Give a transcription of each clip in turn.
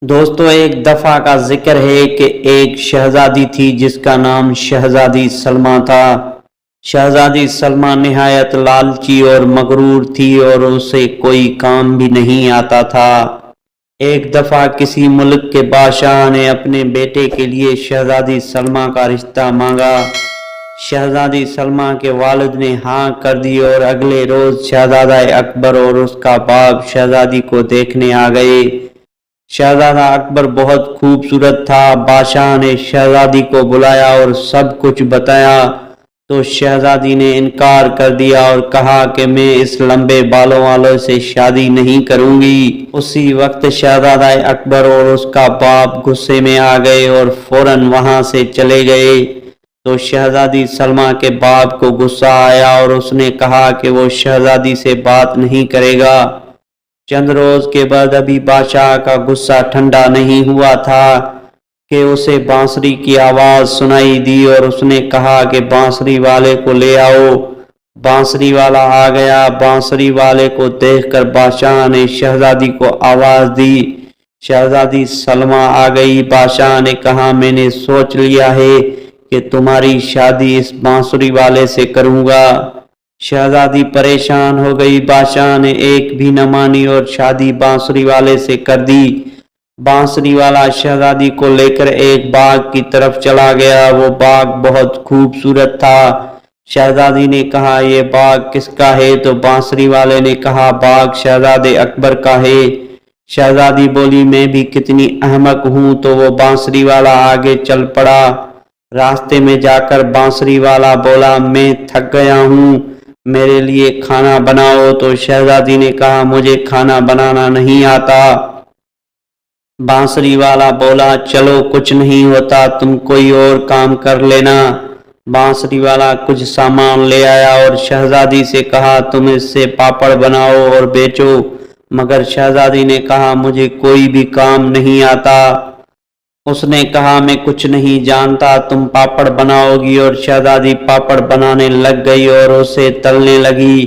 دوستو، ایک دفعہ کا ذکر ہے کہ ایک شہزادی تھی جس کا نام شہزادی سلمیٰ تھا۔ شہزادی سلمیٰ نہایت لالچی اور مغرور تھی اور اسے کوئی کام بھی نہیں آتا تھا۔ ایک دفعہ کسی ملک کے بادشاہ نے اپنے بیٹے کے لیے شہزادی سلمیٰ کا رشتہ مانگا۔ شہزادی سلمیٰ کے والد نے ہاں کر دی اور اگلے روز شہزادہ اکبر اور اس کا باپ شہزادی کو دیکھنے آ گئے۔ شہزادہ اکبر بہت خوبصورت تھا۔ بادشاہ نے شہزادی کو بلایا اور سب کچھ بتایا تو شہزادی نے انکار کر دیا اور کہا کہ میں اس لمبے بالوں والوں سے شادی نہیں کروں گی۔ اسی وقت شہزادہ اکبر اور اس کا باپ غصے میں آ گئے اور فوراً وہاں سے چلے گئے۔ تو شہزادی سلمیٰ کے باپ کو غصہ آیا اور اس نے کہا کہ وہ شہزادی سے بات نہیں کرے گا۔ چند روز کے بعد ابھی بادشاہ کا غصہ ٹھنڈا نہیں ہوا تھا کہ اسے بانسری کی آواز سنائی دی اور اس نے کہا کہ بانسری والے کو لے آؤ۔ بانسری والا آ گیا۔ بانسری والے کو دیکھ کر بادشاہ نے شہزادی کو آواز دی۔ شہزادی سلمیٰ آ گئی۔ بادشاہ نے کہا میں نے سوچ لیا ہے کہ تمہاری شادی اس بانسری والے سے کروں گا۔ شہزادی پریشان ہو گئی۔ بادشاہ نے ایک بھی نہ مانی اور شادی بانسری والے سے کر دی۔ بانسری والا شہزادی کو لے کر ایک باغ کی طرف چلا گیا۔ وہ باغ بہت خوبصورت تھا۔ شہزادی نے کہا یہ باغ کس کا ہے؟ تو بانسری والے نے کہا باغ شہزادے اکبر کا ہے۔ شہزادی بولی میں بھی کتنی احمق ہوں۔ تو وہ بانسری والا آگے چل پڑا۔ راستے میں جا کر بانسری والا بولا میں تھک گیا ہوں، میرے لیے کھانا بناؤ۔ تو شہزادی نے کہا مجھے کھانا بنانا نہیں آتا۔ بانسری والا بولا چلو کچھ نہیں ہوتا، تم کوئی اور کام کر لینا۔ بانسری والا کچھ سامان لے آیا اور شہزادی سے کہا تم اس سے پاپڑ بناؤ اور بیچو۔ مگر شہزادی نے کہا مجھے کوئی بھی کام نہیں آتا۔ اس نے کہا میں کچھ نہیں جانتا، تم پاپڑ بناؤ گی۔ اور شہزادی پاپڑ بنانے لگ گئی اور اسے تلنے لگی۔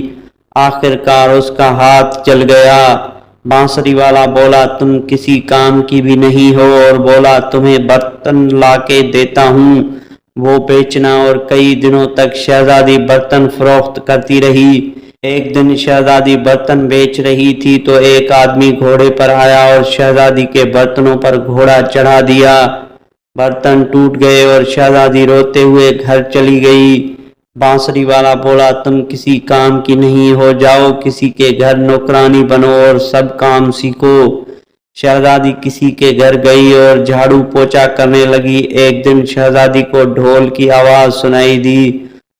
آخر کار اس کا ہاتھ جل گیا۔ بانسری والا بولا تم کسی کام کی بھی نہیں ہو، اور بولا تمہیں برتن لا کے دیتا ہوں، وہ بیچنا۔ اور کئی دنوں تک شہزادی برتن فروخت کرتی رہی۔ ایک دن شہزادی برتن بیچ رہی تھی تو ایک آدمی گھوڑے پر آیا اور شہزادی کے برتنوں پر گھوڑا چڑھا دیا۔ برتن ٹوٹ گئے اور شہزادی روتے ہوئے گھر چلی گئی۔ بانسری والا بولا تم کسی کام کی نہیں ہو، جاؤ کسی کے گھر نوکرانی بنو اور سب کام سیکھو۔ شہزادی کسی کے گھر گئی اور جھاڑو پوچھا کرنے لگی۔ ایک دن شہزادی کو ڈھول کی آواز سنائی دی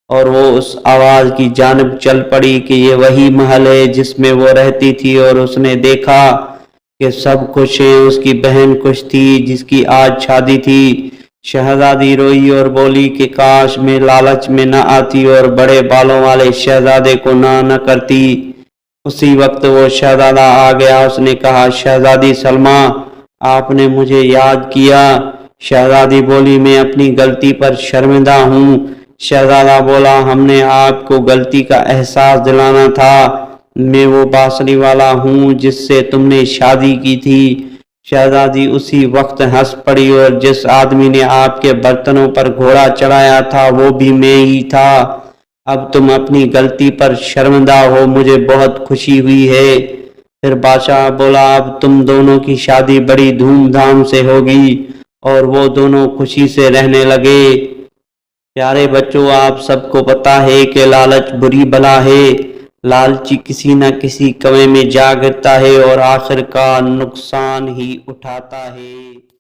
اور وہ اس آواز کی جانب چل پڑی کہ یہ وہی محل ہے جس میں وہ رہتی تھی، اور اس نے دیکھا کہ سب خوش ہیں۔ اس کی بہن خوش تھی جس کی آج شادی تھی۔ شہزادی روئی اور بولی کہ کاش میں لالچ میں نہ آتی اور بڑے بالوں والے شہزادے کو نہ کرتی۔ اسی وقت وہ شہزادہ آ گیا۔ اس نے کہا شہزادی سلمیٰ آپ نے مجھے یاد کیا؟ شہزادی بولی میں اپنی غلطی پر شرمندہ ہوں۔ شہزادہ بولا ہم نے آپ کو غلطی کا احساس دلانا تھا، میں وہ بانسری والا ہوں جس سے تم نے شادی کی تھی۔ شہزادی اسی وقت ہنس پڑی اور جس آدمی نے آپ کے برتنوں پر گھوڑا چڑھایا تھا وہ بھی میں ہی تھا۔ اب تم اپنی غلطی پر شرمندہ ہو، مجھے بہت خوشی ہوئی ہے۔ پھر بادشاہ بولا اب تم دونوں کی شادی بڑی دھوم دھام سے ہوگی، اور وہ دونوں خوشی سے رہنے لگے۔ پیارے بچوں، آپ سب کو پتا ہے کہ لالچ بری بلا ہے۔ لالچی کسی نہ کسی کنویں میں جا گرتا ہے اور آخر کار نقصان ہی اٹھاتا ہے۔